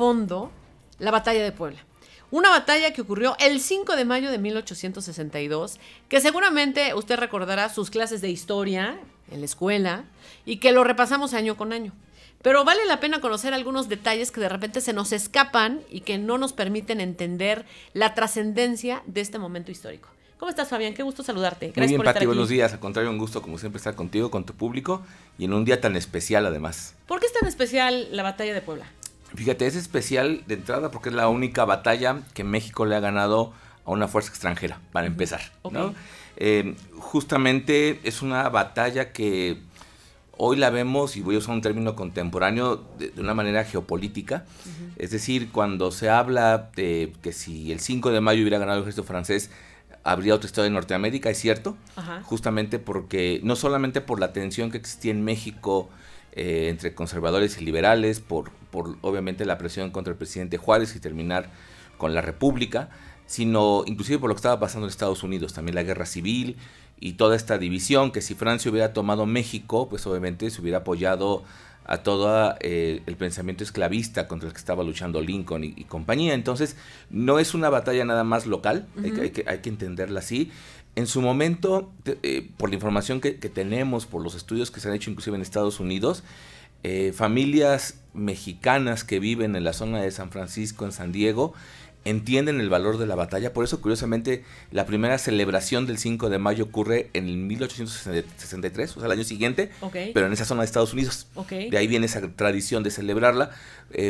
fondo la batalla de Puebla. Una batalla que ocurrió el 5 de mayo de 1862, que seguramente usted recordará sus clases de historia en la escuela y que lo repasamos año con año. Pero vale la pena conocer algunos detalles que de repente se nos escapan y que no nos permiten entender la trascendencia de este momento histórico. ¿Cómo estás, Fabián? Qué gusto saludarte. Gracias. Muy bien, por estar Pati, aquí. buenos días. Al contrario, un gusto como siempre estar contigo, con tu público y en un día tan especial además. ¿Por qué es tan especial la batalla de Puebla? Fíjate, es especial de entrada porque es la única batalla que México le ha ganado a una fuerza extranjera, para empezar, ¿no? Justamente es una batalla que hoy la vemos, y voy a usar un término contemporáneo, de una manera geopolítica. Es decir, cuando se habla de que si el 5 de mayo hubiera ganado el ejército francés, habría otra historia en Norteamérica, es cierto, justamente porque no solamente por la tensión que existía en México entre conservadores y liberales, por obviamente la presión contra el presidente Juárez y terminar con la República, sino inclusive por lo que estaba pasando en Estados Unidos, también la guerra civil y toda esta división, que si Francia hubiera tomado México, pues obviamente se hubiera apoyado a todo el pensamiento esclavista contra el que estaba luchando Lincoln y compañía. Entonces, no es una batalla nada más local, hay que entenderla así. En su momento, por la información que tenemos, por los estudios que se han hecho inclusive en Estados Unidos, familias mexicanas que viven en la zona de San Francisco, en San Diego, entienden el valor de la batalla. Por eso, curiosamente, la primera celebración del 5 de mayo ocurre en el 1863, o sea, el año siguiente, pero en esa zona de Estados Unidos. De ahí viene esa tradición de celebrarla,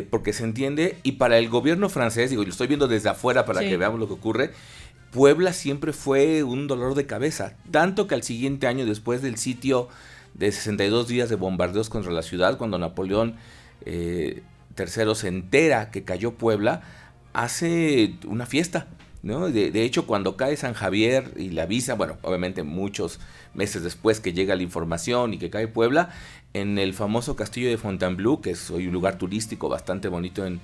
porque se entiende, y para el gobierno francés, digo, lo estoy viendo desde afuera para que veamos lo que ocurre, Puebla siempre fue un dolor de cabeza, tanto que al siguiente año, después del sitio de 62 días de bombardeos contra la ciudad, cuando Napoleón III se entera que cayó Puebla, hace una fiesta, ¿no? De hecho, cuando cae San Javier y le avisa, bueno, obviamente muchos meses después que llega la información y que cae Puebla, en el famoso castillo de Fontainebleau, que es hoy un lugar turístico bastante bonito en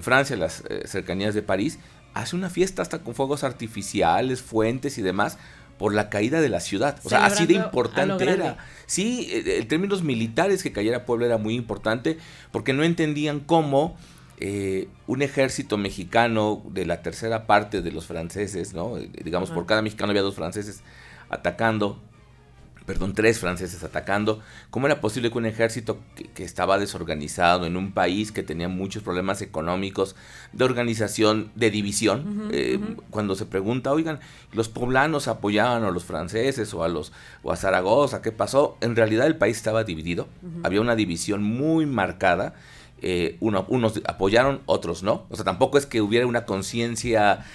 Francia, las cercanías de París, hace una fiesta hasta con fuegos artificiales, fuentes y demás, por la caída de la ciudad. O sea, así de importante era. Sí, en términos militares, que cayera Puebla era muy importante, porque no entendían cómo un ejército mexicano de la tercera parte de los franceses, ¿no? Digamos, por cada mexicano había 2 franceses atacando, perdón, 3 franceses atacando. ¿Cómo era posible que un ejército que estaba desorganizado en un país que tenía muchos problemas económicos, de organización, de división, cuando se pregunta, oigan, los poblanos apoyaban a los franceses o a Zaragoza, ¿qué pasó? En realidad el país estaba dividido, había una división muy marcada. Unos apoyaron, otros no. O sea, tampoco es que hubiera una conciencia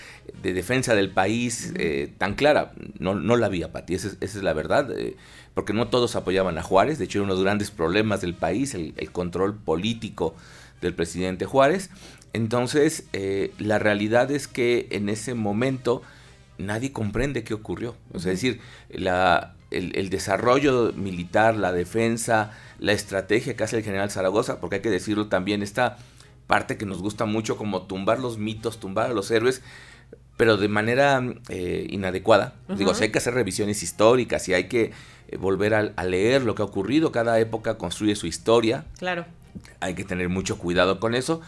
de defensa del país tan clara. No la había, Pati, esa es la verdad, porque no todos apoyaban a Juárez. De hecho, era uno de los grandes problemas del país, el control político del presidente Juárez. Entonces, la realidad es que en ese momento nadie comprende qué ocurrió. O sea, es decir, el desarrollo militar, la defensa, la estrategia que hace el general Zaragoza, porque hay que decirlo también, esta parte que nos gusta mucho, como tumbar los mitos, tumbar a los héroes, pero de manera inadecuada. Digo, si hay que hacer revisiones históricas, y hay que volver a leer lo que ha ocurrido, cada época construye su historia. Claro. Hay que tener mucho cuidado con eso.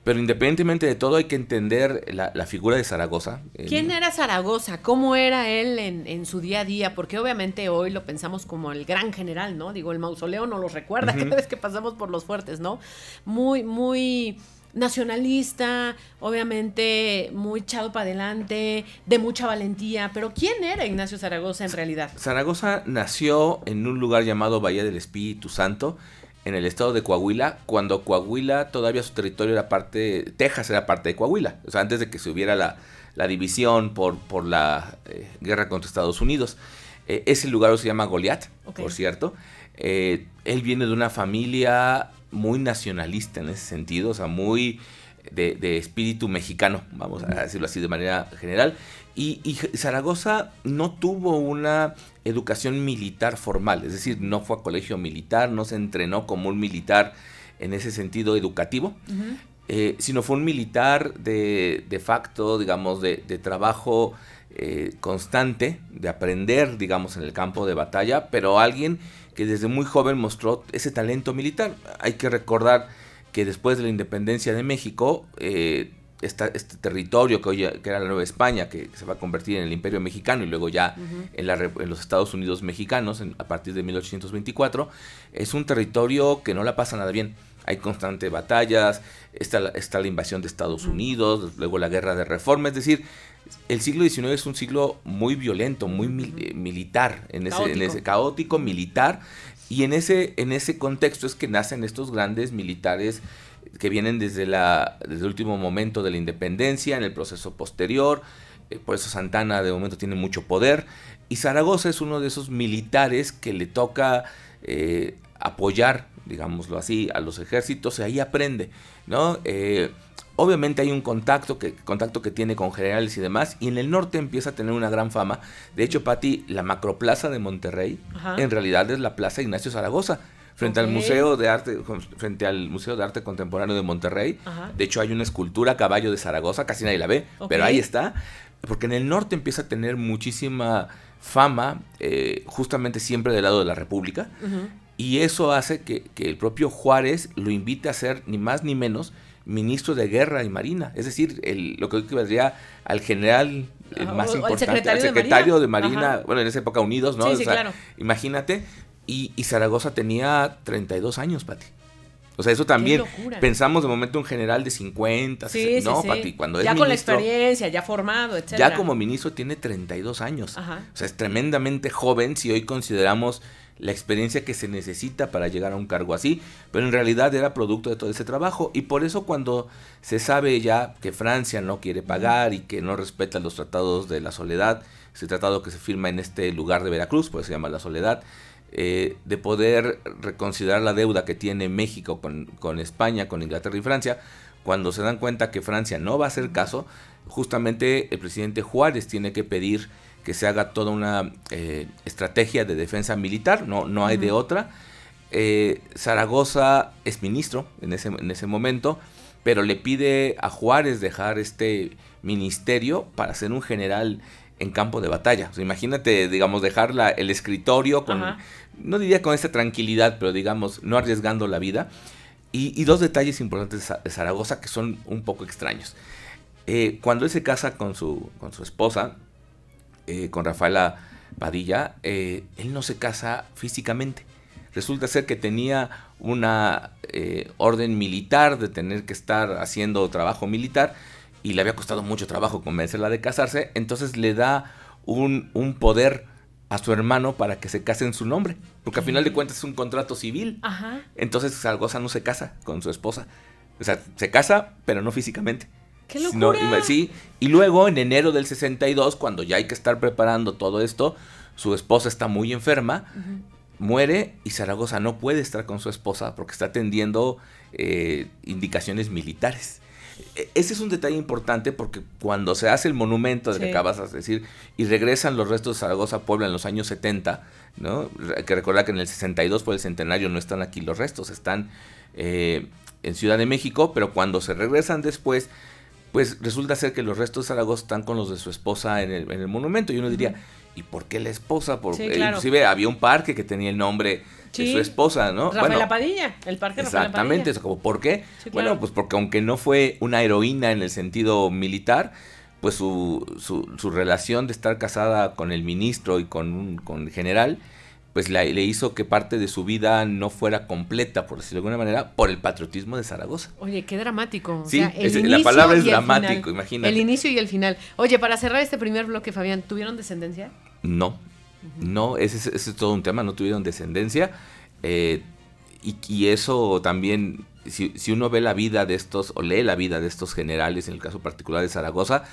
Pero independientemente de todo, hay que entender la figura de Zaragoza. ¿Quién era Zaragoza? ¿Cómo era él en su día a día? Porque obviamente hoy lo pensamos como el gran general, ¿no? Digo, el mausoleo no lo recuerda cada vez que pasamos por los fuertes, ¿no? Muy, muy nacionalista, obviamente muy echado para adelante, de mucha valentía. Pero ¿quién era Ignacio Zaragoza en realidad? Zaragoza nació en un lugar llamado Bahía del Espíritu Santo, en el estado de Coahuila, cuando Coahuila todavía su territorio era Texas era parte de Coahuila, o sea, antes de que se hubiera la división por la guerra contra Estados Unidos. Ese lugar se llama Goliat, por cierto. Él viene de una familia muy nacionalista en ese sentido, o sea, muy de espíritu mexicano, vamos a decirlo así de manera general. Y Zaragoza no tuvo una educación militar formal, es decir, no fue a colegio militar, no se entrenó como un militar en ese sentido educativo, sino fue un militar de facto, digamos, de trabajo constante, de aprender, digamos, en el campo de batalla, pero alguien que desde muy joven mostró ese talento militar. Hay que recordar que después de la independencia de México, este territorio que era la Nueva España, que se va a convertir en el Imperio Mexicano y luego ya en los Estados Unidos mexicanos a partir de 1824, es un territorio que no la pasa nada bien. Hay constantes batallas, está la invasión de Estados Unidos, luego la Guerra de Reforma, es decir, el siglo XIX es un siglo muy violento, muy militar, en ese caótico, militar, y en ese contexto es que nacen estos grandes militares que vienen desde el último momento de la independencia, en el proceso posterior. Por eso Santana de momento tiene mucho poder, y Zaragoza es uno de esos militares que le toca apoyar, digámoslo así, a los ejércitos, y ahí aprende, ¿no? Obviamente hay un contacto que tiene con generales y demás, y en el norte empieza a tener una gran fama. De hecho, Pati, la macroplaza de Monterrey, en realidad es la Plaza Ignacio Zaragoza, frente al Museo de Arte Contemporáneo de Monterrey. De hecho, hay una escultura a caballo de Zaragoza, casi nadie la ve, pero ahí está, porque en el norte empieza a tener muchísima fama, justamente siempre del lado de la República, y eso hace que el propio Juárez lo invite a ser ni más ni menos ministro de Guerra y Marina, es decir, lo que vendría al general más importante, al secretario de Marina, bueno, en esa época unidos, ¿no? Sí, claro. Imagínate, y Zaragoza tenía 32 años, Pati. O sea, eso también, pensamos de momento un general de 50, 60, no, Pati, cuando es ya ministro, con la experiencia, ya formado, etcétera. Ya como ministro tiene 32 años. O sea, es tremendamente joven si hoy consideramos la experiencia que se necesita para llegar a un cargo así, pero en realidad era producto de todo ese trabajo, y por eso cuando se sabe ya que Francia no quiere pagar y que no respeta los tratados de la Soledad, ese tratado que se firma en este lugar de Veracruz, por eso se llama la Soledad, de poder reconsiderar la deuda que tiene México con España, con Inglaterra y Francia, cuando se dan cuenta que Francia no va a hacer caso, justamente el presidente Juárez tiene que pedir que se haga toda una estrategia de defensa militar, no hay de otra. Zaragoza es ministro en ese momento, pero le pide a Juárez dejar este ministerio para ser un general en campo de batalla. O sea, imagínate, digamos, dejar el escritorio no diría con esta tranquilidad, pero digamos, no arriesgando la vida. Y dos detalles importantes de Zaragoza que son un poco extraños. Cuando él se casa con su esposa, con Rafaela Padilla, él no se casa físicamente. Resulta ser que tenía una orden militar de tener que estar haciendo trabajo militar, y le había costado mucho trabajo convencerla de casarse, entonces le da un poder a su hermano para que se case en su nombre, porque al final de cuentas es un contrato civil. Entonces Zaragoza no se casa con su esposa, o sea, se casa, pero no físicamente. ¡Qué locura! Sí, y luego en enero del 62, cuando ya hay que estar preparando todo esto, su esposa está muy enferma, muere, y Zaragoza no puede estar con su esposa porque está atendiendo indicaciones militares. Ese es un detalle importante, porque cuando se hace el monumento de que acabas de decir, y regresan los restos de Zaragoza a Puebla en los años 70, ¿no? Hay que recordar que en el 62, por el centenario, no están aquí los restos, están en Ciudad de México, pero cuando se regresan después, pues resulta ser que los restos de Zaragoza están con los de su esposa en el monumento, y uno diría, ¿y por qué la esposa? Porque inclusive había un parque que tenía el nombre de su esposa, ¿no? Rafaela Padilla, el parque Rafaela Padilla. Exactamente, eso, como, ¿por qué? Bueno, pues porque aunque no fue una heroína en el sentido militar, pues su relación de estar casada con el ministro y con el general, pues le hizo que parte de su vida no fuera completa, por decirlo de alguna manera, por el patriotismo de Zaragoza. Oye, qué dramático. Sí, la palabra es dramático, imagínate. El inicio y el final. Oye, para cerrar este primer bloque, Fabián, ¿tuvieron descendencia? No, ese es todo un tema, no tuvieron descendencia, y eso también, si uno ve la vida de estos, o lee la vida de estos generales, en el caso particular de Zaragoza,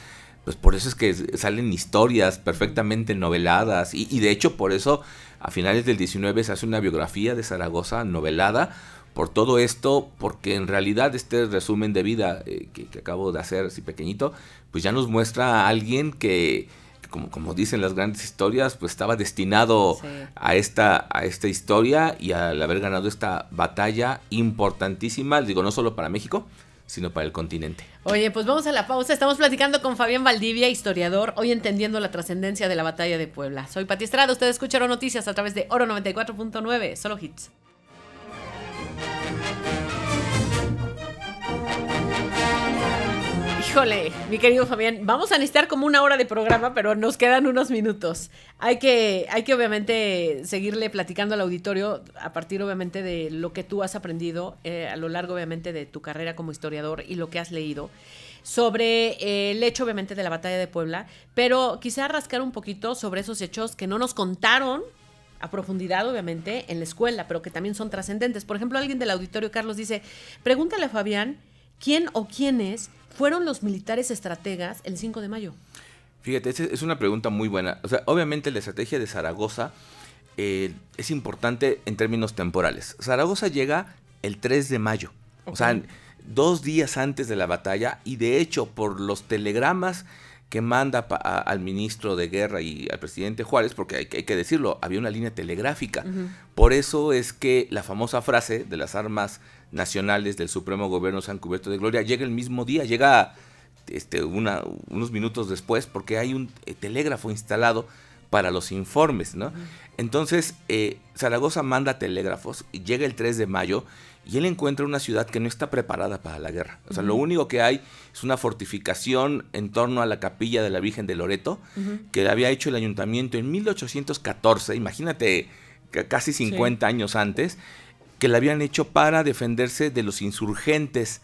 pues por eso es que salen historias perfectamente noveladas, y de hecho por eso a finales del 19 se hace una biografía de Zaragoza novelada, por todo esto, porque en realidad este resumen de vida que acabo de hacer así pequeñito, pues ya nos muestra a alguien que como dicen las grandes historias, pues estaba destinado a esta historia, y al haber ganado esta batalla importantísima, digo, no solo para México, sino para el continente. Oye, pues vamos a la pausa. Estamos platicando con Fabián Valdivia, historiador, hoy entendiendo la trascendencia de la batalla de Puebla. Soy Pati Estrada, ustedes escucharon noticias a través de Oro 94.9, solo hits. Híjole, mi querido Fabián, vamos a necesitar como 1 hora de programa, pero nos quedan unos minutos. Hay que obviamente seguirle platicando al auditorio a partir obviamente de lo que tú has aprendido a lo largo obviamente de tu carrera como historiador y lo que has leído sobre el hecho obviamente de la batalla de Puebla, pero quizá rascar un poquito sobre esos hechos que no nos contaron a profundidad, obviamente, en la escuela, pero que también son trascendentes. Por ejemplo, alguien del auditorio, Carlos, dice, pregúntale a Fabián, ¿quién o quiénes fueron los militares estrategas el 5 de mayo? Fíjate, es una pregunta muy buena. O sea, obviamente la estrategia de Zaragoza es importante en términos temporales. Zaragoza llega el 3 de mayo, okay. O sea, 2 días antes de la batalla, y de hecho, por los telegramas que manda al ministro de Guerra y al presidente Juárez, porque hay que decirlo, había una línea telegráfica. Por eso es que la famosa frase de las armas nacionales del Supremo Gobierno se han cubierto de gloria llega el mismo día, llega unos minutos después, porque hay un telégrafo instalado para los informes, ¿no? Entonces, Zaragoza manda telégrafos y llega el 3 de mayo y él encuentra una ciudad que no está preparada para la guerra. O sea, lo único que hay es una fortificación en torno a la capilla de la Virgen de Loreto, que había hecho el ayuntamiento en 1814, imagínate, casi 50 años antes, que la habían hecho para defenderse de los insurgentes,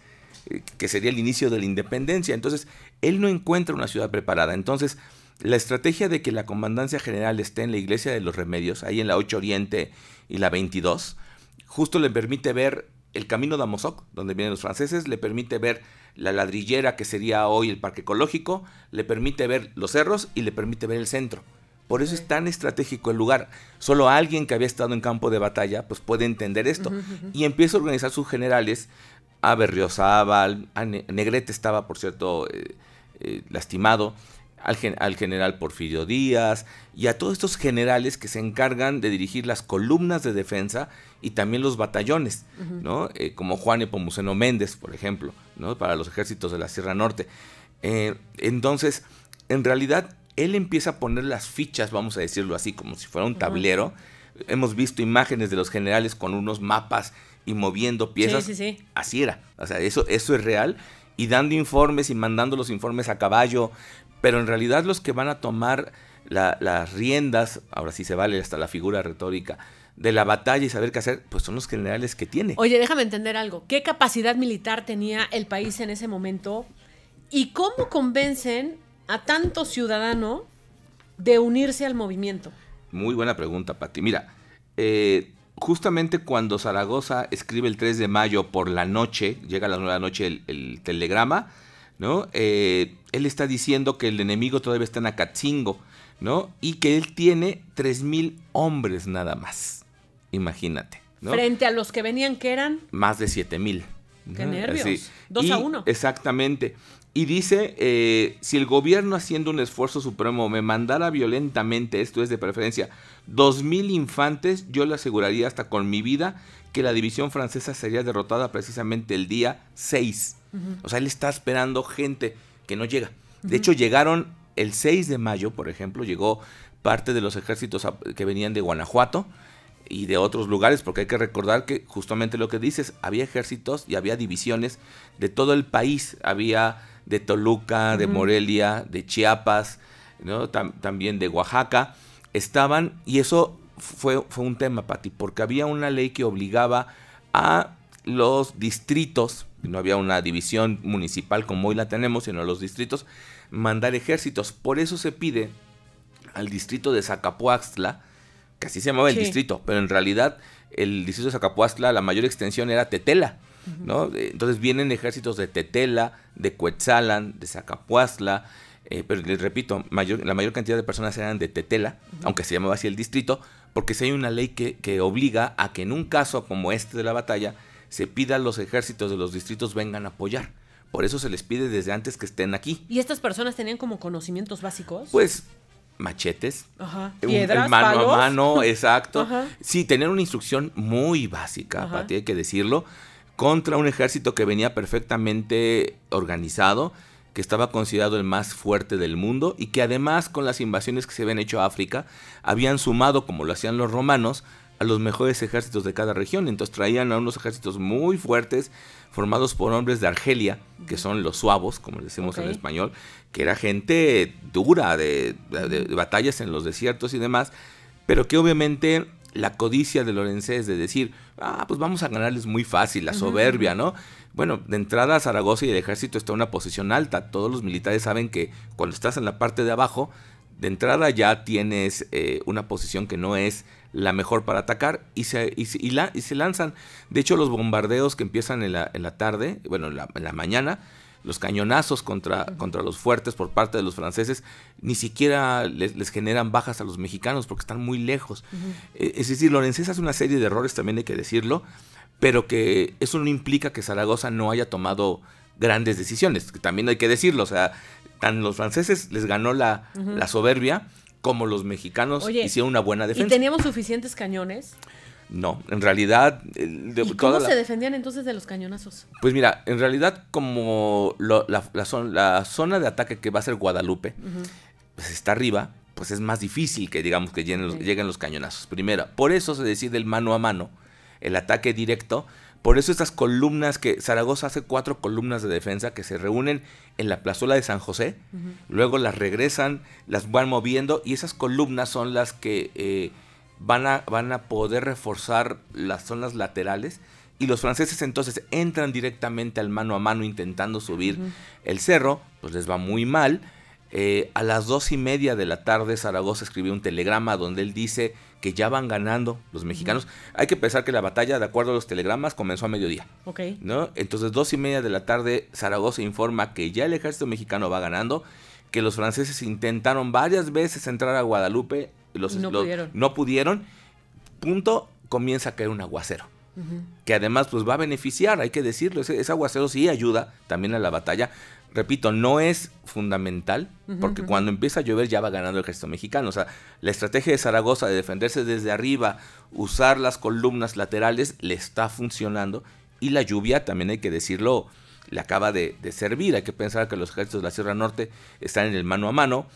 que sería el inicio de la independencia. Entonces, él no encuentra una ciudad preparada. Entonces, la estrategia de que la comandancia general esté en la Iglesia de los Remedios, ahí en la 8 Oriente y la 22, justo le permite ver el camino de Amozoc, donde vienen los franceses, le permite ver la ladrillera, que sería hoy el Parque Ecológico, le permite ver los cerros y le permite ver el centro. Por eso es tan estratégico el lugar. Solo alguien que había estado en campo de batalla pues puede entender esto. Y empieza a organizar sus generales, a Berriozábal, a Negrete estaba, por cierto, lastimado, al general Porfirio Díaz y a todos estos generales que se encargan de dirigir las columnas de defensa y también los batallones, ¿no? Como Juan Nepomuceno Méndez, por ejemplo, ¿no? Para los ejércitos de la Sierra Norte. Entonces, en realidad, él empieza a poner las fichas, vamos a decirlo así, como si fuera un tablero. Hemos visto imágenes de los generales con unos mapas y moviendo piezas. Sí. Así era. O sea, eso es real. Y dando informes y mandando los informes a caballo. Pero en realidad los que van a tomar las riendas, ahora sí se vale hasta la figura retórica, de la batalla y saber qué hacer, pues son los generales que tiene. Oye, déjame entender algo. ¿Qué capacidad militar tenía el país en ese momento? ¿Y cómo convencen a tanto ciudadano de unirse al movimiento? Muy buena pregunta, Pati. Mira, justamente cuando Zaragoza escribe el 3 de mayo por la noche, llega a las 9 de la noche el telegrama, ¿no? Él está diciendo que el enemigo todavía está en Acatzingo, ¿no? Y que él tiene 3,000 hombres nada más. Imagínate, ¿no? Frente a los que venían, que eran más de 7,000. ¡Qué nervios! Así. 2-1. Exactamente. Y dice, si el gobierno haciendo un esfuerzo supremo me mandara violentamente, esto es de preferencia, 2,000 infantes, yo le aseguraría hasta con mi vida que la división francesa sería derrotada precisamente el día 6. O sea, él está esperando gente que no llega. De hecho, llegaron el 6 de mayo, por ejemplo, llegó parte de los ejércitos que venían de Guanajuato y de otros lugares, porque hay que recordar que justamente lo que dices, había ejércitos y había divisiones de todo el país. Había de Toluca, de Morelia, de Chiapas, ¿no? También de Oaxaca. Estaban, y eso fue un tema, Pati, porque había una ley que obligaba a los distritos, no había una división municipal como hoy la tenemos, sino los distritos, mandar ejércitos. Por eso se pide al distrito de Zacapuaxtla, que así se llamaba el distrito, pero en realidad el distrito de Zacapuaxtla, la mayor extensión era Tetela, ¿no? Entonces vienen ejércitos de Tetela, de Cuetzalan, de Zacapuaxtla, pero les repito, la mayor cantidad de personas eran de Tetela, aunque se llamaba así el distrito, porque si hay una ley que obliga a que en un caso como este de la batalla, se pida a los ejércitos de los distritos vengan a apoyar. Por eso se les pide desde antes que estén aquí. ¿Y estas personas tenían como conocimientos básicos? Pues machetes, piedras, mano palos. a mano, exacto. Sí, tener una instrucción muy básica, Pati, hay que decirlo, contra un ejército que venía perfectamente organizado, que estaba considerado el más fuerte del mundo y que además con las invasiones que se habían hecho a África, habían sumado, como lo hacían los romanos, a los mejores ejércitos de cada región. Entonces traían a unos ejércitos muy fuertes, formados por hombres de Argelia, que son los suavos, como decimos en español, que era gente dura de batallas en los desiertos y demás, pero que obviamente la codicia de Lorenzés de decir, pues vamos a ganarles muy fácil, la soberbia, ¿no? Bueno, de entrada Zaragoza y el ejército está en una posición alta. Todos los militares saben que cuando estás en la parte de abajo, de entrada ya tienes una posición que no es la mejor para atacar y se lanzan. De hecho, los bombardeos que empiezan en la tarde, bueno, en la mañana, los cañonazos contra los fuertes por parte de los franceses, ni siquiera les generan bajas a los mexicanos porque están muy lejos. Es decir, Lorenzés hace una serie de errores, también hay que decirlo, pero que eso no implica que Zaragoza no haya tomado grandes decisiones, que también hay que decirlo. O sea, tan los franceses les ganó la soberbia, como los mexicanos hicieron una buena defensa. ¿Y teníamos suficientes cañones? No, en realidad... ¿Y cómo se defendían entonces de los cañonazos? Pues mira, en realidad como la zona de ataque que va a ser Guadalupe, pues está arriba, pues es más difícil que digamos que lleguen los cañonazos. Primero, por eso se decide el mano a mano, el ataque directo. Por eso estas columnas que Zaragoza hace 4 columnas de defensa que se reúnen en la plazuela de San José, luego las regresan, las van moviendo y esas columnas son las que van a poder reforzar las zonas laterales y los franceses entonces entran directamente al mano a mano intentando subir el cerro, pues les va muy mal. A las 2:30 de la tarde Zaragoza escribió un telegrama donde él dice que ya van ganando los mexicanos. Hay que pensar que la batalla, de acuerdo a los telegramas, comenzó a mediodía, ¿no? Entonces 2:30 de la tarde Zaragoza informa que ya el ejército mexicano va ganando, que los franceses intentaron varias veces entrar a Guadalupe, no pudieron. Punto, comienza a caer un aguacero, que además pues va a beneficiar, hay que decirlo, ese aguacero sí ayuda también a la batalla. Repito, no es fundamental, porque cuando empieza a llover ya va ganando el ejército mexicano. O sea, la estrategia de Zaragoza de defenderse desde arriba, usar las columnas laterales, le está funcionando. Y la lluvia, también hay que decirlo, le acaba de servir. Hay que pensar que los ejércitos de la Sierra Norte están en el mano a mano,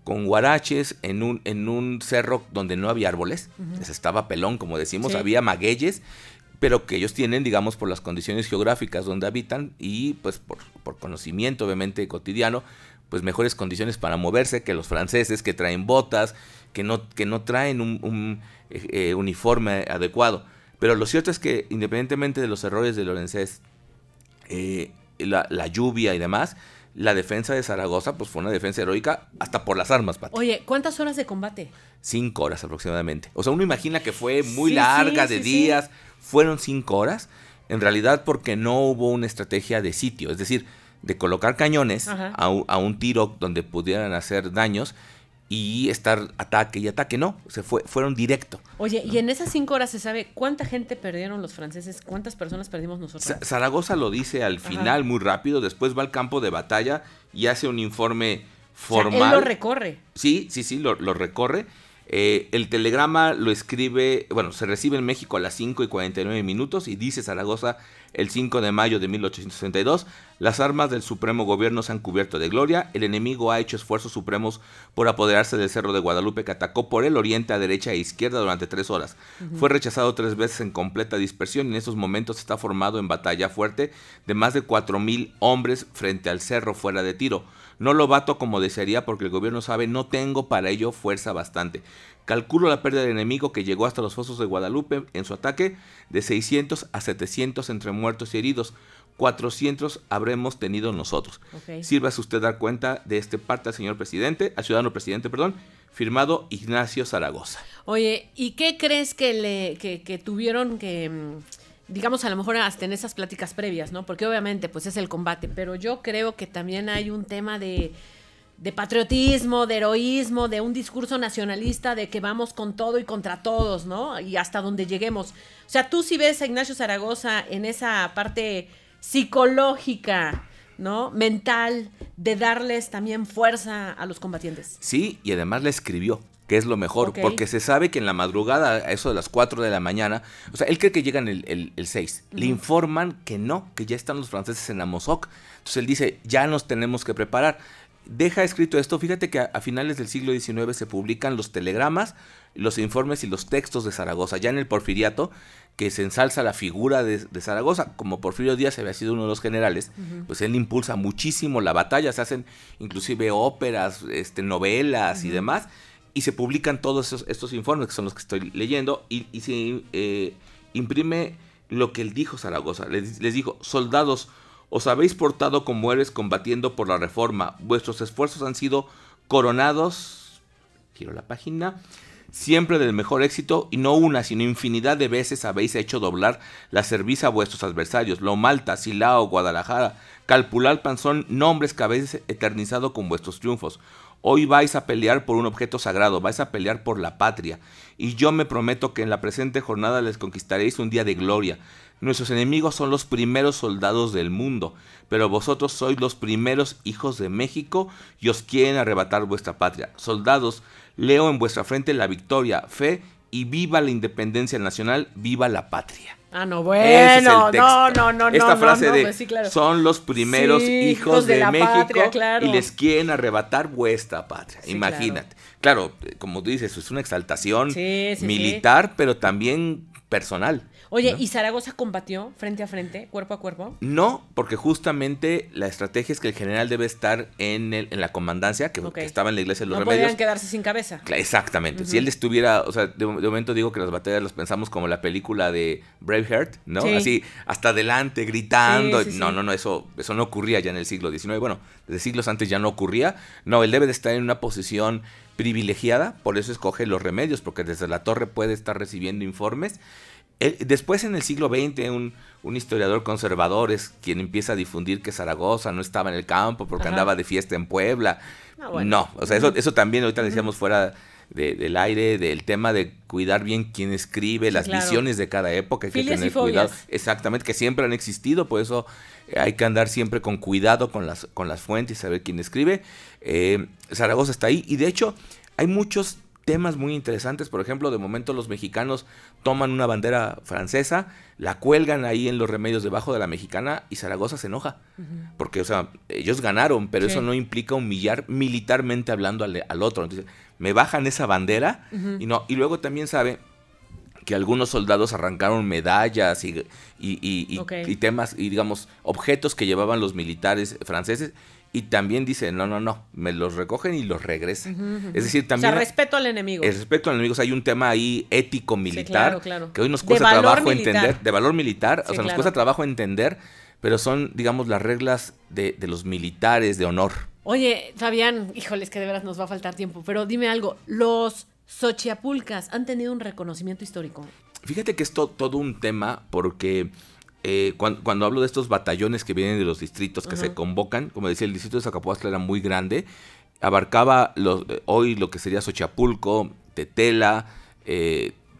con huaraches, en un cerro donde no había árboles. Estaba pelón, como decimos, había magueyes, pero que ellos tienen, digamos, por las condiciones geográficas donde habitan y pues por conocimiento obviamente cotidiano, pues mejores condiciones para moverse que los franceses, que traen botas, que no traen un uniforme adecuado. Pero lo cierto es que independientemente de los errores de Lorenzés, la lluvia y demás, la defensa de Zaragoza pues fue una defensa heroica hasta por las armas, Pati. Oye, ¿cuántas horas de combate? 5 horas aproximadamente. O sea, uno imagina que fue muy larga, de días. Fueron 5 horas, en realidad porque no hubo una estrategia de sitio, es decir, de colocar cañones a un tiro donde pudieran hacer daños y estar ataque y ataque, no, fueron directo. Oye, ¿no? Y en esas 5 horas se sabe cuánta gente perdieron los franceses, cuántas personas perdimos nosotros. Zaragoza lo dice al final muy rápido, después va al campo de batalla y hace un informe formal. O sea, él lo recorre. Sí, lo recorre. El telegrama lo escribe, se recibe en México a las 5:49 y dice Zaragoza el 5 de mayo de 1862, las armas del supremo gobierno se han cubierto de gloria, el enemigo ha hecho esfuerzos supremos por apoderarse del cerro de Guadalupe que atacó por el oriente a derecha e izquierda durante 3 horas. Fue rechazado 3 veces en completa dispersión y en estos momentos está formado en batalla fuerte de más de 4,000 hombres frente al cerro fuera de tiro. No lo bato como desearía porque el gobierno sabe no tengo para ello fuerza bastante. Calculo la pérdida del enemigo que llegó hasta los fosos de Guadalupe en su ataque de 600 a 700 entre muertos y heridos. 400 habremos tenido nosotros. Sírvase usted dar cuenta de este parte al ciudadano presidente, firmado Ignacio Zaragoza. Oye, ¿y qué crees que tuvieron que, digamos, a lo mejor hasta en esas pláticas previas, ¿no? Porque obviamente pues es el combate, pero yo creo que también hay un tema de patriotismo, de heroísmo, de un discurso nacionalista, de que vamos con todo y contra todos, ¿no? Y hasta donde lleguemos. O sea, tú sí ves a Ignacio Zaragoza en esa parte psicológica, ¿no? Mental, de darles también fuerza a los combatientes. Sí, y además la escribió, que es lo mejor, porque se sabe que en la madrugada, a eso de las 4 de la mañana, o sea, él cree que llegan el 6, le informan que no, que ya están los franceses en Amozoc, entonces él dice, ya nos tenemos que preparar. deja escrito esto. Fíjate que a finales del siglo XIX se publican los telegramas, los informes y los textos de Zaragoza. Ya en el Porfiriato, que se ensalza la figura de Zaragoza, como Porfirio Díaz había sido uno de los generales, pues él impulsa muchísimo la batalla, se hacen inclusive óperas, novelas y demás, y se publican todos estos informes, que son los que estoy leyendo, y se imprime lo que él dijo Zaragoza. Les dijo: soldados, os habéis portado como héroes combatiendo por la reforma, vuestros esfuerzos han sido coronados, giro la página, siempre del mejor éxito, y no una, sino infinidad de veces habéis hecho doblar la cerviz a vuestros adversarios. Lomalta, Silao, Guadalajara, Calpulalpan son nombres que habéis eternizado con vuestros triunfos. Hoy vais a pelear por un objeto sagrado, vais a pelear por la patria, y yo me prometo que en la presente jornada les conquistaréis un día de gloria. Nuestros enemigos son los primeros soldados del mundo, pero vosotros sois los primeros hijos de México y os quieren arrebatar vuestra patria. Soldados, leo en vuestra frente la victoria, fe y viva la independencia nacional, viva la patria. Ah, no, bueno, no. Esta frase de pues sí, claro. Son los primeros hijos de México patria, claro. Y les quieren arrebatar vuestra patria. Sí, imagínate. Claro, como tú dices, es una exaltación militar, pero también personal. Oye, ¿no? ¿Y Zaragoza combatió frente a frente, cuerpo a cuerpo? No, porque justamente la estrategia es que el general debe estar en la comandancia, que estaba en la iglesia de los Remedios. No podían quedarse sin cabeza. Exactamente. Si él estuviera, o sea, de momento digo que las batallas las pensamos como la película de Braveheart, ¿no? Sí. Así, hasta adelante, gritando. Sí. No, eso no ocurría ya en el siglo XIX. Bueno, desde siglos antes ya no ocurría. No, él debe de estar en una posición privilegiada, por eso escoge los Remedios, porque desde la torre puede estar recibiendo informes. Después, en el siglo XX, un historiador conservador es quien empieza a difundir que Zaragoza no estaba en el campo porque andaba de fiesta en Puebla. No, o sea, eso también ahorita decíamos fuera del aire, del tema de cuidar bien quién escribe, las visiones de cada época, hay que tener cuidado. Exactamente, que siempre han existido, por eso hay que andar siempre con cuidado con las fuentes, saber quién escribe. Zaragoza está ahí, y de hecho hay muchos temas muy interesantes. Por ejemplo, de momento los mexicanos toman una bandera francesa, la cuelgan ahí en los Remedios debajo de la mexicana, y Zaragoza se enoja, porque, o sea, ellos ganaron, pero eso no implica humillar militarmente hablando al otro. Entonces, me bajan esa bandera, y luego también sabe que algunos soldados arrancaron medallas y temas, y digamos, objetos que llevaban los militares franceses. Y también dice, no, me los recogen y los regresan. Es decir, también... O sea, respeto al enemigo. El respeto al enemigo. O sea, hay un tema ahí ético-militar, claro. que hoy nos cuesta trabajo entender. De valor militar. O sea, nos cuesta trabajo entender, pero son, digamos, las reglas de los militares, de honor. Oye, Fabián, híjoles, que de veras nos va a faltar tiempo, pero dime algo. ¿Los Xochiapulcas han tenido un reconocimiento histórico? Fíjate que es todo un tema, porque... Cuando hablo de estos batallones que vienen de los distritos que se convocan, como decía, el distrito de Zacapuastla era muy grande, abarcaba hoy lo que sería Xochapulco, Tetela,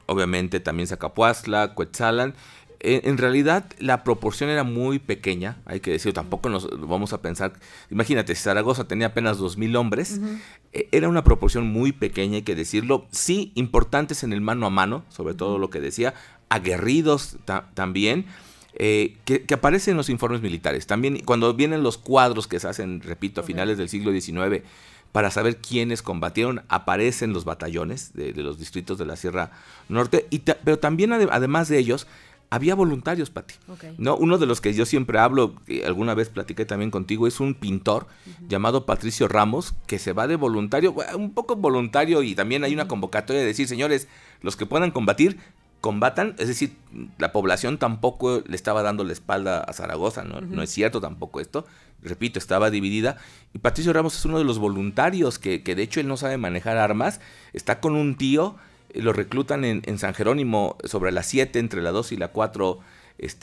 obviamente también Zacapuastla, Cuetzalan. En realidad la proporción era muy pequeña, hay que decirlo, tampoco nos vamos a pensar, imagínate, Zaragoza tenía apenas 2,000 hombres, era una proporción muy pequeña, hay que decirlo, sí importantes en el mano a mano, sobre todo lo que decía, aguerridos también, que aparecen en los informes militares. También cuando vienen los cuadros que se hacen, repito, a finales del siglo XIX, para saber quiénes combatieron, aparecen los batallones de los distritos de la Sierra Norte, pero también además de ellos, había voluntarios, Pati. ¿No? Uno de los que yo siempre hablo, que alguna vez platiqué también contigo, es un pintor llamado Patricio Ramos, que se va de voluntario, un poco voluntario, y también hay una convocatoria de decir, señores, los que puedan combatir, combatan. Es decir, la población tampoco le estaba dando la espalda a Zaragoza, no es cierto tampoco esto. Repito, estaba dividida. Y Patricio Ramos es uno de los voluntarios que de hecho él no sabe manejar armas, está con un tío. Lo reclutan en San Jerónimo sobre la 7, entre la 2 y la 4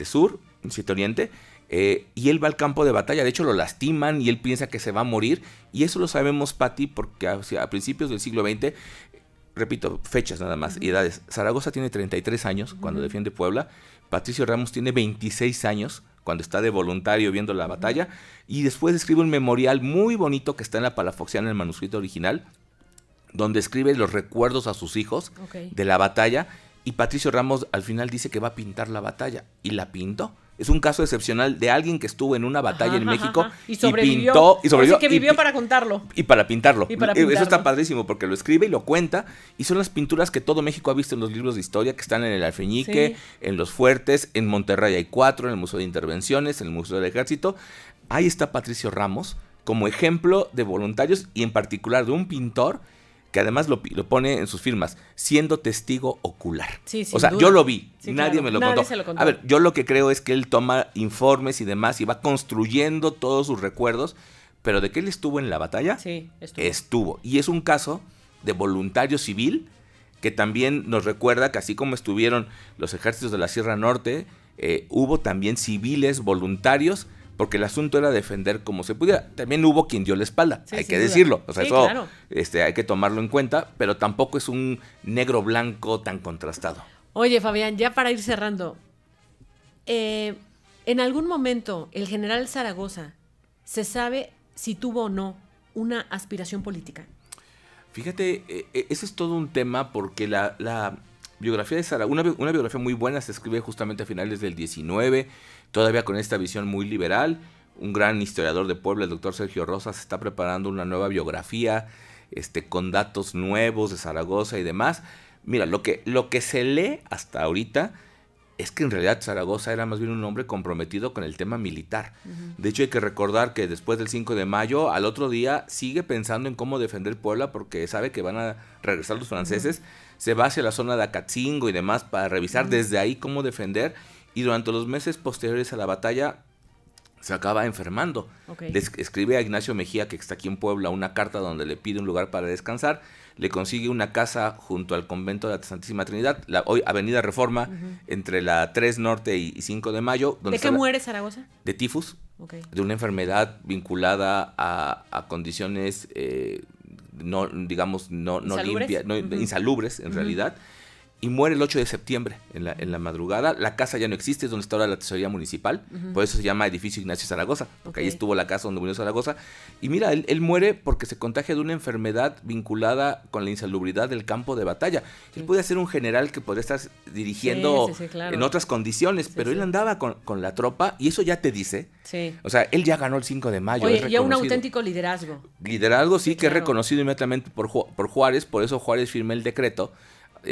sur, 7 oriente, y él va al campo de batalla. De hecho lo lastiman y él piensa que se va a morir, y eso lo sabemos, Pati, porque a principios del siglo XX, repito, fechas nada más, y edades. Zaragoza tiene 33 años cuando defiende Puebla, Patricio Ramos tiene 26 años cuando está de voluntario viendo la batalla, y después escribe un memorial muy bonito que está en la Palafoxiana, en el manuscrito original, donde escribe los recuerdos a sus hijos de la batalla, y Patricio Ramos al final dice que va a pintar la batalla, y la pintó. Es un caso excepcional de alguien que estuvo en una batalla en México y sobrevivió. Y sobrevivió. Así que vivió para contarlo. Y para pintarlo. Y para pintarlo. Eso está padrísimo porque lo escribe y lo cuenta. Y son las pinturas que todo México ha visto en los libros de historia, que están en el Alfeñique, en los Fuertes, en Monterrey hay 4, en el Museo de Intervenciones, en el Museo del Ejército. Ahí está Patricio Ramos como ejemplo de voluntarios y en particular de un pintor que además lo pone en sus firmas, siendo testigo ocular. Sí, o sea, duda. yo lo vi, Sí, nadie me lo contó. se lo contó. A ver, yo lo que creo es que él toma informes y demás y va construyendo todos sus recuerdos, pero de que él estuvo en la batalla, sí, estuvo. Y es un caso de voluntario civil que también nos recuerda que así como estuvieron los ejércitos de la Sierra Norte, hubo también civiles voluntarios, porque el asunto era defender como se pudiera. También hubo quien dio la espalda, hay que decirlo. O sea, eso claro. Hay que tomarlo en cuenta, pero tampoco es un negro-blanco tan contrastado. Oye, Fabián, ya para ir cerrando, ¿en algún momento el general Zaragoza se sabe si tuvo o no una aspiración política? Fíjate, ese es todo un tema porque la biografía de Zaragoza, una biografía muy buena, se escribe justamente a finales del 19, todavía con esta visión muy liberal. Un gran historiador de Puebla, el doctor Sergio Rosas, está preparando una nueva biografía con datos nuevos de Zaragoza y demás. Mira, lo que se lee hasta ahorita es que en realidad Zaragoza era más bien un hombre comprometido con el tema militar. De hecho, hay que recordar que después del 5 de mayo, al otro día, sigue pensando en cómo defender Puebla porque sabe que van a regresar los franceses. Se va hacia la zona de Acatzingo y demás para revisar desde ahí cómo defender. Y durante los meses posteriores a la batalla se acaba enfermando. Le escribe a Ignacio Mejía, que está aquí en Puebla, una carta donde le pide un lugar para descansar. Le consigue una casa junto al convento de la Santísima Trinidad, hoy Avenida Reforma, entre la 3 Norte y 5 de mayo. ¿De qué muere Zaragoza? De tifus, de una enfermedad vinculada a condiciones no limpias, insalubres en realidad. Y muere el 8 de septiembre en la madrugada. La casa ya no existe, es donde está ahora la tesorería municipal. Por eso se llama Edificio Ignacio Zaragoza, porque ahí estuvo la casa donde murió Zaragoza. Y mira, él muere porque se contagia de una enfermedad vinculada con la insalubridad del campo de batalla. Él podía ser un general que podría estar dirigiendo claro. en otras condiciones, pero él andaba con la tropa y eso ya te dice. O sea, él ya ganó el 5 de mayo. Oye, ya un auténtico liderazgo. Liderazgo, sí, que claro. Es reconocido inmediatamente por Juárez. Por eso Juárez firma el decreto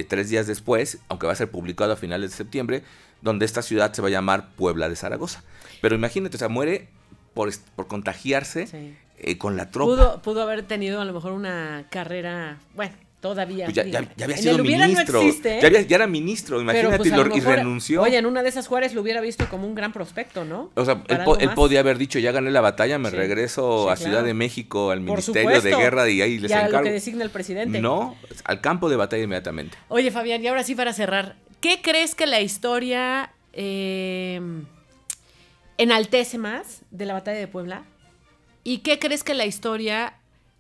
3 días después, aunque va a ser publicado a finales de septiembre, donde esta ciudad se va a llamar Puebla de Zaragoza. Pero imagínate, o sea, muere por contagiarse con la tropa. Pudo haber tenido a lo mejor una carrera, bueno, todavía. Pues ya había sido ministro. No existe, ya era ministro, imagínate, pero, pues, y renunció. Oye, en una de esas Juárez lo hubiera visto como un gran prospecto, ¿no? O sea, él podía haber dicho, ya gané la batalla, me regreso a Ciudad de México, al Ministerio de Guerra, y ahí les encargo. Ya lo que designa el presidente. No, al campo de batalla inmediatamente. Oye, Fabián, y ahora sí para cerrar, ¿qué crees que la historia enaltece más de la batalla de Puebla? ¿Y qué crees que la historia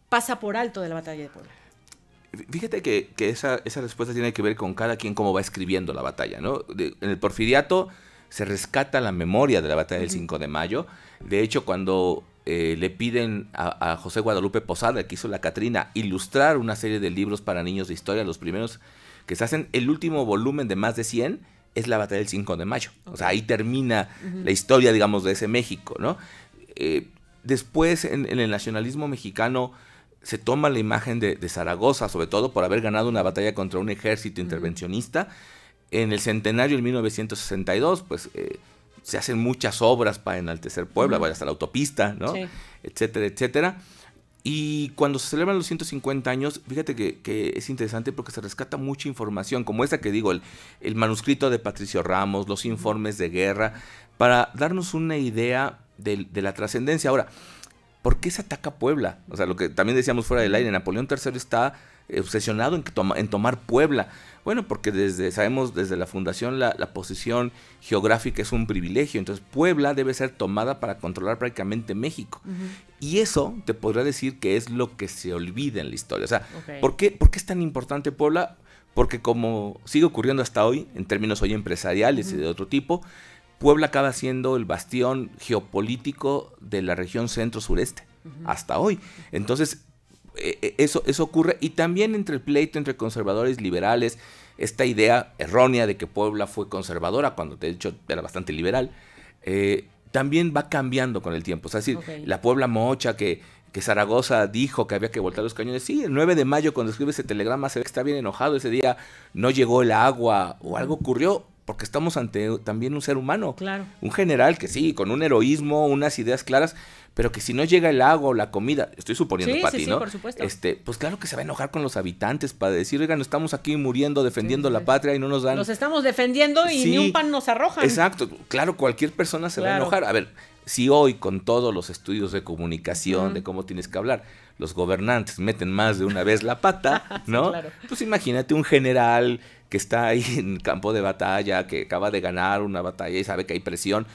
pasa por alto de la batalla de Puebla? Fíjate que esa respuesta tiene que ver con cada quien cómo va escribiendo la batalla, ¿no? En el Porfiriato se rescata la memoria de la batalla del 5 de mayo. De hecho, cuando le piden a José Guadalupe Posada, que hizo la Catrina, ilustrar una serie de libros para niños de historia, los primeros que se hacen, el último volumen de más de 100 es la batalla del 5 de mayo. O sea, ahí termina la historia, digamos, de ese México, ¿no? Después, en el nacionalismo mexicano, se toma la imagen de Zaragoza, sobre todo por haber ganado una batalla contra un ejército intervencionista. En el centenario, en 1962, pues se hacen muchas obras para enaltecer Puebla, vaya hasta la autopista, ¿no? Etcétera, etcétera. Y cuando se celebran los 150 años, fíjate que es interesante porque se rescata mucha información, como esta que digo, el manuscrito de Patricio Ramos, los informes de guerra, para darnos una idea de la trascendencia. Ahora, ¿por qué se ataca Puebla? O sea, lo que también decíamos fuera del aire, Napoleón III está obsesionado en tomar Puebla. Bueno, porque sabemos desde la fundación la posición geográfica es un privilegio, entonces Puebla debe ser tomada para controlar prácticamente México. Y eso te podría decir que es lo que se olvida en la historia. O sea, ¿por qué es tan importante Puebla? Porque como sigue ocurriendo hasta hoy, en términos hoy empresariales y de otro tipo, Puebla acaba siendo el bastión geopolítico de la región centro-sureste, hasta hoy. Entonces, eso ocurre. Y también entre el pleito entre conservadores y liberales, esta idea errónea de que Puebla fue conservadora, cuando de hecho era bastante liberal, también va cambiando con el tiempo. O sea, es decir, la Puebla Mocha que Zaragoza dijo que había que voltar los cañones. Sí, el 9 de mayo cuando escribe ese telegrama se ve que está bien enojado. Ese día no llegó el agua o algo ocurrió porque estamos ante también un ser humano. Claro. Un general que sí, con un heroísmo, unas ideas claras, pero que si no llega el agua o la comida, estoy suponiendo, Pati, sí, ¿no? Por supuesto. Pues claro que se va a enojar con los habitantes para decir, oigan, estamos aquí muriendo, defendiendo la patria y no nos dan... Los estamos defendiendo y ni un pan nos arrojan. Exacto, claro, cualquier persona se va a enojar. A ver, si hoy con todos los estudios de comunicación, de cómo tienes que hablar, los gobernantes meten más de una vez la pata, ¿no? Claro. Pues imagínate un general que está ahí en campo de batalla, que acaba de ganar una batalla y sabe que hay presión.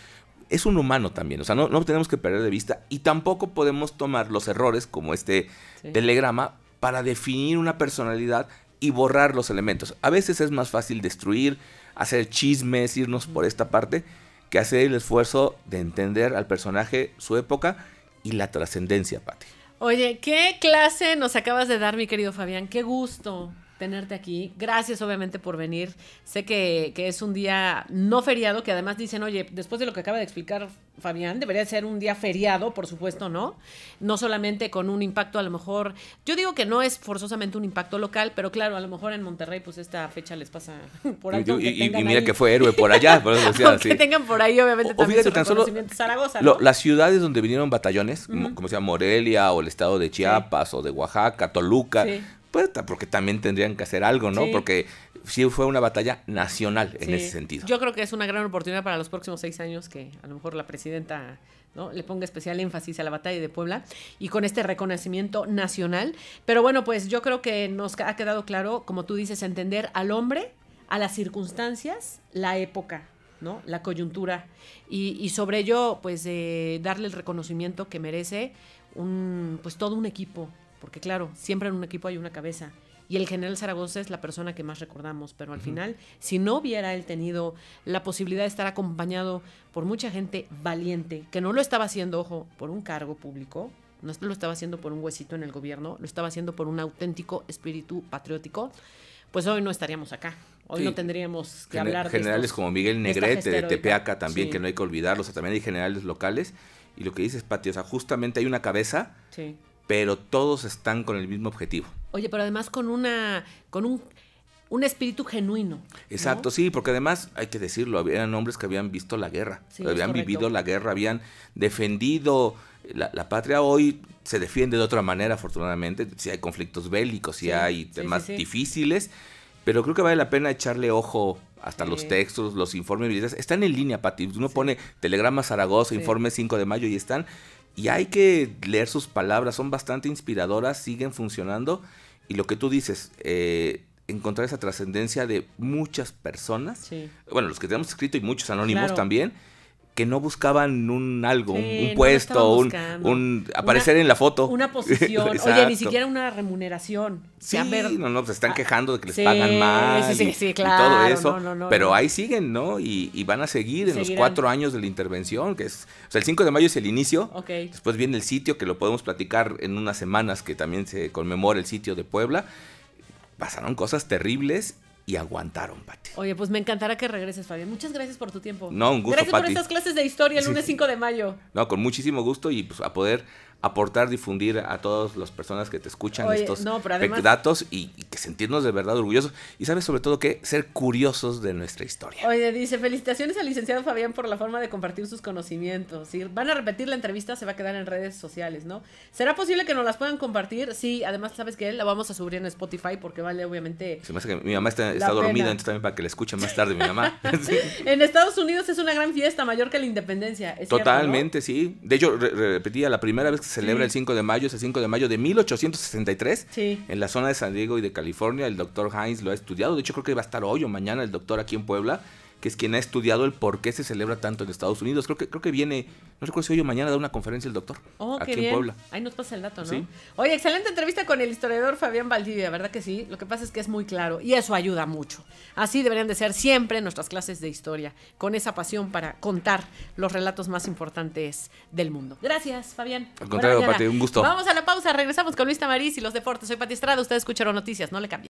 Es un humano también, o sea, no tenemos que perder de vista y tampoco podemos tomar los errores como este telegrama para definir una personalidad y borrar los elementos. A veces es más fácil destruir, hacer chismes, irnos por esta parte, que hacer el esfuerzo de entender al personaje, su época y la trascendencia, Pati. Oye, ¿qué clase nos acabas de dar, mi querido Fabián? Qué gusto tenerte aquí. Gracias, obviamente, por venir. Sé que es un día no feriado, que además dicen, oye, después de lo que acaba de explicar Fabián, debería ser un día feriado, por supuesto, ¿no? No solamente con un impacto, a lo mejor, yo digo que no es forzosamente un impacto local, pero claro, a lo mejor en Monterrey, pues esta fecha les pasa por alto. Y mira ahí, que fue héroe por allá, por eso decía, que tengan por ahí, obviamente, también su reconocimiento. Zaragoza, ¿no? Las ciudades donde vinieron batallones, como se llama Morelia, o el estado de Chiapas, o de Oaxaca, Toluca, pues porque también tendrían que hacer algo, ¿no? Porque sí fue una batalla nacional en ese sentido. Yo creo que es una gran oportunidad para los próximos 6 años que a lo mejor la presidenta, ¿no?, le ponga especial énfasis a la batalla de Puebla y con este reconocimiento nacional. Pero bueno, pues yo creo que nos ha quedado claro, como tú dices, entender al hombre, a las circunstancias, la época, ¿no?, la coyuntura y sobre ello, pues darle el reconocimiento que merece pues todo un equipo. Porque claro, siempre en un equipo hay una cabeza y el general Zaragoza es la persona que más recordamos, pero al final, si no hubiera él tenido la posibilidad de estar acompañado por mucha gente valiente, que no lo estaba haciendo, ojo, por un cargo público, no lo estaba haciendo por un huesito en el gobierno, lo estaba haciendo por un auténtico espíritu patriótico, pues hoy no estaríamos acá. Hoy no tendríamos que hablar de generales como Miguel Negrete de Tepeaca también, que no hay que olvidarlos, o sea, también hay generales locales, y lo que dices, Pati, o sea, justamente hay una cabeza, pero todos están con el mismo objetivo. Oye, pero además con un espíritu genuino. Exacto, ¿no? Sí, porque además, hay que decirlo, eran hombres que habían visto la guerra, habían vivido la guerra, habían defendido la patria. Hoy se defiende de otra manera, afortunadamente, si hay conflictos bélicos, si hay temas difíciles, pero creo que vale la pena echarle ojo hasta los textos, los informes militares. Están en línea, Pati. Uno pone Telegrama Zaragoza, informe 5 de mayo y están... Y hay que leer sus palabras, son bastante inspiradoras, siguen funcionando. Y lo que tú dices, encontrar esa trascendencia de muchas personas, bueno, los que tenemos escrito y muchos anónimos también, que no buscaban un puesto, aparecer en la foto. Una posición, oye, ni siquiera una remuneración. Sí, pues se están quejando de que les pagan mal y todo eso, pero ahí siguen, ¿no? Y van a seguir en los 4 años de la intervención, que es, o sea, el 5 de mayo es el inicio, después viene el sitio, que lo podemos platicar en unas semanas, que también se conmemora el sitio de Puebla. Pasaron cosas terribles y aguantaron, Pati. Oye, pues me encantará que regreses, Fabián. Muchas gracias por tu tiempo. No, un gusto, Gracias Pati, por estas clases de historia el lunes 5 de mayo. No, con muchísimo gusto y pues a poder aportar, difundir a todas las personas que te escuchan estos datos y que sentirnos de verdad orgullosos. Y sabes, sobre todo, que ser curiosos de nuestra historia. Oye, dice, felicitaciones al licenciado Fabián por la forma de compartir sus conocimientos. Si van a repetir la entrevista, se va a quedar en redes sociales, ¿no? ¿Será posible que nos las puedan compartir? Sí, además, ¿sabes qué? La vamos a subir en Spotify porque vale, obviamente... Se me hace que mi mamá está dormida, entonces también para que la escuchen más tarde mi mamá. En Estados Unidos es una gran fiesta, mayor que la independencia. ¿Es totalmente, cierto, no? Sí. De hecho, repetía, la primera vez que se celebra el 5 de mayo es el 5 de mayo de 1863, en la zona de San Diego y de California. El doctor Heinz lo ha estudiado, de hecho creo que va a estar hoy o mañana el doctor aquí en Puebla, que es quien ha estudiado el por qué se celebra tanto en Estados Unidos. Creo que viene, no recuerdo si hoy o mañana da una conferencia el doctor aquí en Puebla. Ahí nos pasa el dato, ¿no? Sí. Oye, excelente entrevista con el historiador Fabián Valdivia, ¿verdad que sí? Lo que pasa es que es muy claro y eso ayuda mucho. Así deberían de ser siempre nuestras clases de historia, con esa pasión para contar los relatos más importantes del mundo. Gracias, Fabián. Al contrario, Pati, un gusto. Vamos a la pausa, regresamos con Luis Tamariz y los deportes. Soy Pati Estrada, ustedes escucharon noticias, no le cambien.